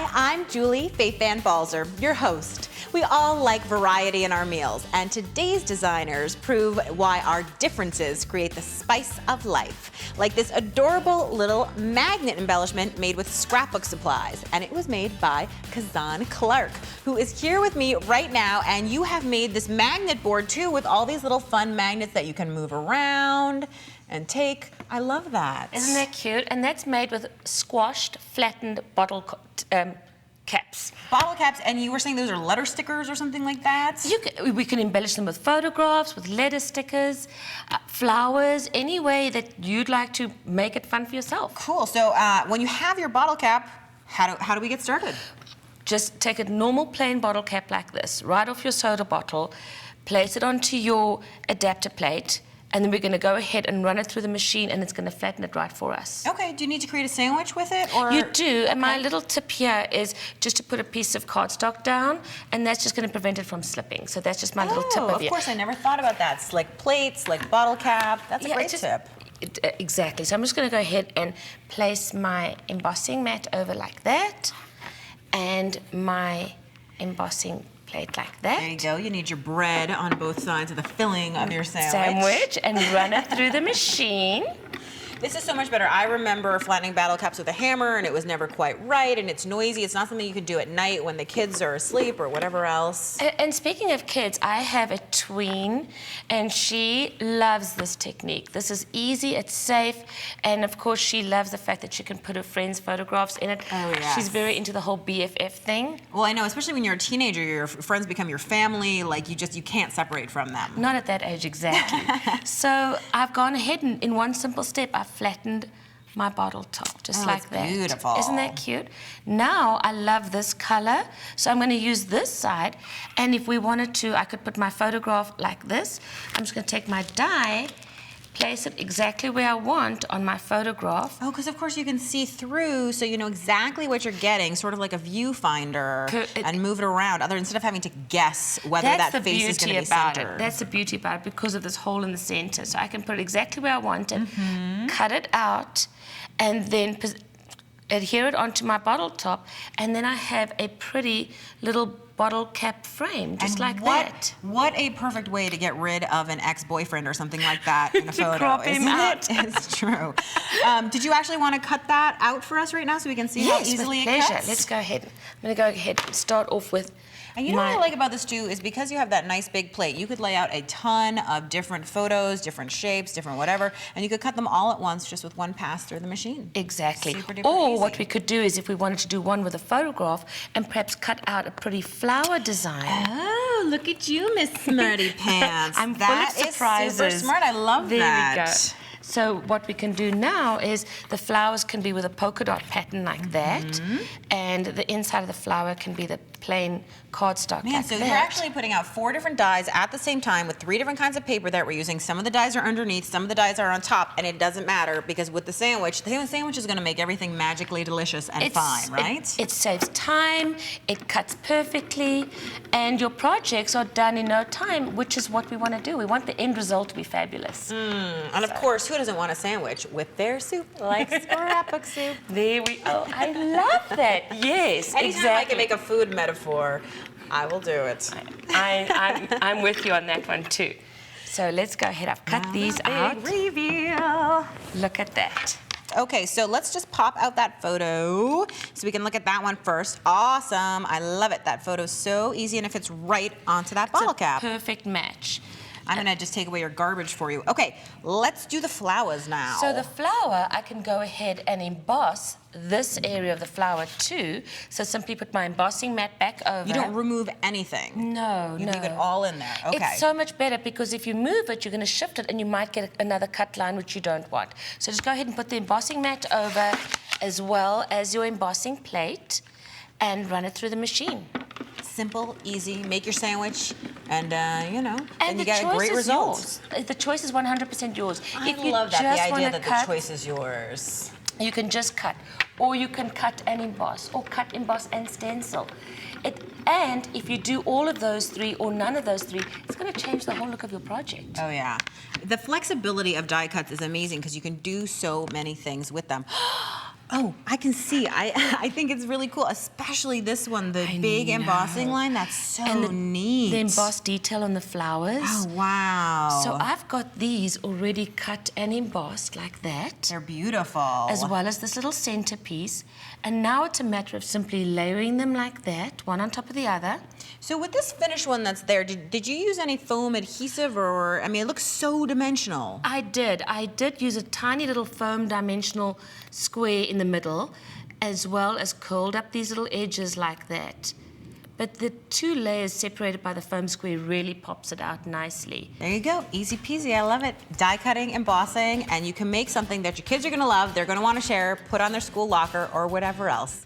Hi, I'm Julie Fei-Fan Balzer, your host. We all like variety in our meals, and today's designers prove why our differences create the spice of life. Like this adorable little magnet embellishment made with scrapbook supplies, and it was made by Kazan Clark, who is here with me right now, and you have made this magnet board too with all these little fun magnets that you can move around and take. I love that. Isn't that cute? And that's made with squashed, flattened bottle caps. Bottle caps, and you were saying those are letter stickers or something like that? We can embellish them with photographs, with letter stickers, flowers, any way that you'd like to make it fun for yourself. Cool. So when you have your bottle cap, how do we get started? Just take a normal plain bottle cap like this, right off your soda bottle, place it onto your adapter plate, and then we're going to go ahead and run it through the machine, and it's going to flatten it right for us. Okay, do you need to create a sandwich with it? Or? You do, okay. And my little tip here is just to put a piece of cardstock down, and that's just going to prevent it from slipping. So that's just my little tip of course, I never thought about that. Slick plate, slick bottle cap, that's a great tip. Exactly, so I'm just going to go ahead and place my embossing mat over like that, and my embossing plate like that. There you go. You need your bread on both sides of the filling of your sandwich. And run it through the machine. This is so much better. I remember flattening bottle caps with a hammer, and it was never quite right, and it's noisy. It's not something you could do at night when the kids are asleep or whatever else. And speaking of kids, I have a tween, and she loves this technique. This is easy, it's safe, and of course she loves the fact that she can put her friends' photographs in it. Oh, yes. She's very into the whole BFF thing. Well, I know, especially when you're a teenager, your friends become your family. Like, you can't separate from them. Not at that age, exactly. So I've gone ahead and in one simple step, I've flattened my bottle top, just like that. Beautiful. Isn't that cute? Now I love this color, so I'm going to use this side, and if we wanted to, I could put my photograph like this. I'm just going to take my die, place it exactly where I want on my photograph. Oh, because of course you can see through, so you know exactly what you're getting, sort of like a viewfinder, and move it around, instead of having to guess whether that face is going to be centered. That's the beauty about it, because of this hole in the center. So I can put it exactly where I want it, cut it out, and then adhere it onto my bottle top, and then I have a pretty little bottle cap frame, just like that. What a perfect way to get rid of an ex-boyfriend or something like that in a photo, crop him out. It's true. Did you actually want to cut that out for us right now so we can see how easily it cuts? Let's go ahead. I'm going to go ahead and start off with And you know what I like about this too is because you have that nice big plate, you could lay out a ton of different photos, different shapes, different whatever, and you could cut them all at once just with one pass through the machine. Exactly. Super duper Or easy. what we could do is if we wanted to do one with a photograph and perhaps cut out a pretty flower design. Oh, look at you, Miss Smarty Pants. I'm full of surprises. That is super smart. I love that. There we go. So what we can do now is the flowers can be with a polka dot pattern like that, and the inside of the flower can be the plain cardstock like so that. you're actually putting out 4 different dies at the same time with 3 different kinds of paper that we're using. Some of the dies are underneath, some of the dies are on top, and it doesn't matter because with the sandwich is going to make everything magically delicious and fine, right? It saves time, it cuts perfectly, and your projects are done in no time, which is what we want to do. We want the end result to be fabulous. And of course, who doesn't want a sandwich with their soup, like Scrapbook Soup? There we go. I love that. Yes, Anytime exactly. I can make a food metaphor, I will do it. I'm with you on that one too. So let's go ahead. I've cut these out. Reveal. Look at that. Okay, so let's just pop out that photo so we can look at that one first. Awesome. I love it. That photo's so easy and it fits right onto that bottle cap. Perfect match. I'm going to just take away your garbage for you. Okay, let's do the flowers now. So the flower, I can go ahead and emboss this area of the flower too. So simply put my embossing mat back over. You don't remove anything. No, You leave it all in there. Okay. It's so much better because if you move it, you're going to shift it and you might get another cut line which you don't want. So just go ahead and put the embossing mat over as well as your embossing plate and run it through the machine. Simple, easy, make your sandwich, and you know, and you get a great result. The choice is 100% yours. I if you love that, just the idea that cut, the choice is yours. You can just cut, or you can cut and emboss, or cut, emboss, and stencil. And if you do all of those 3 or none of those 3, it's going to change the whole look of your project. Oh, yeah. The flexibility of die cuts is amazing because you can do so many things with them. Oh, I can see. I think it's really cool, especially this one, the I big know. embossing line. That's so And neat. the embossed detail on the flowers. Oh, wow. So I've got these already cut and embossed like that. They're beautiful. As well as this little centerpiece. And now it's a matter of simply layering them like that, one on top of the other. So with this finished one that's there, did you use any foam adhesive or, I mean, it looks so dimensional. I did use a tiny little foam dimensional square in the middle, as well as curled up these little edges like that. But the two layers separated by the foam square really pops it out nicely. There you go, easy peasy, I love it. Die cutting, embossing, and you can make something that your kids are gonna love, they're gonna wanna share, put on their school locker or whatever else.